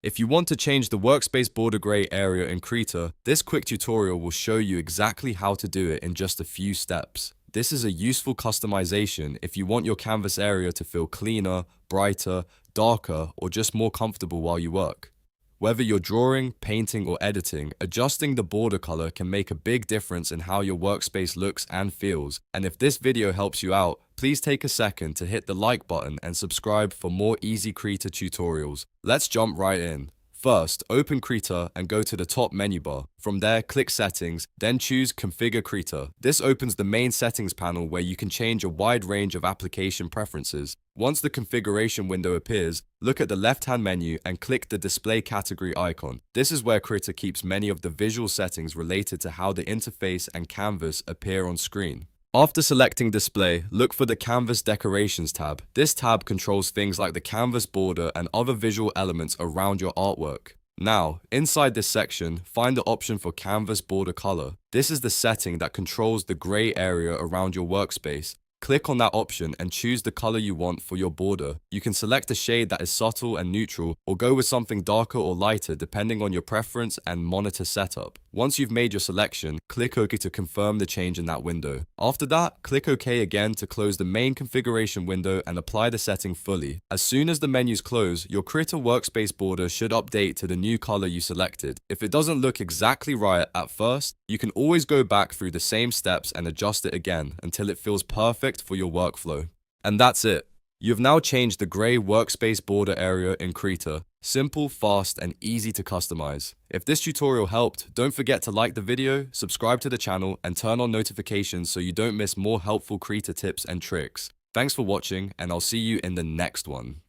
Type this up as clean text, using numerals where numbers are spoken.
If you want to change the workspace border gray area in Krita, this quick tutorial will show you exactly how to do it in just a few steps. This is a useful customization if you want your canvas area to feel cleaner, brighter, darker, or just more comfortable while you work. Whether you're drawing, painting, or editing, adjusting the border color can make a big difference in how your workspace looks and feels. And if this video helps you out, please take a second to hit the like button and subscribe for more easy Krita tutorials. Let's jump right in. First, open Krita and go to the top menu bar. From there, click Settings, then choose Configure Krita. This opens the main settings panel where you can change a wide range of application preferences. Once the configuration window appears, look at the left-hand menu and click the Display Category icon. This is where Krita keeps many of the visual settings related to how the interface and canvas appear on screen. After selecting Display, look for the Canvas Decorations tab. This tab controls things like the canvas border and other visual elements around your artwork. Now, inside this section, find the option for Canvas Border Color. This is the setting that controls the gray area around your workspace. Click on that option and choose the color you want for your border. You can select a shade that is subtle and neutral, or go with something darker or lighter depending on your preference and monitor setup. Once you've made your selection, click OK to confirm the change in that window. After that, click OK again to close the main configuration window and apply the setting fully. As soon as the menus close, your Krita workspace border should update to the new color you selected. If it doesn't look exactly right at first, you can always go back through the same steps and adjust it again until it feels perfect for your workflow. And that's it. You've now changed the gray workspace border area in Krita. Simple, fast, and easy to customize. If this tutorial helped, don't forget to like the video, subscribe to the channel, and turn on notifications so you don't miss more helpful Krita tips and tricks. Thanks for watching, and I'll see you in the next one.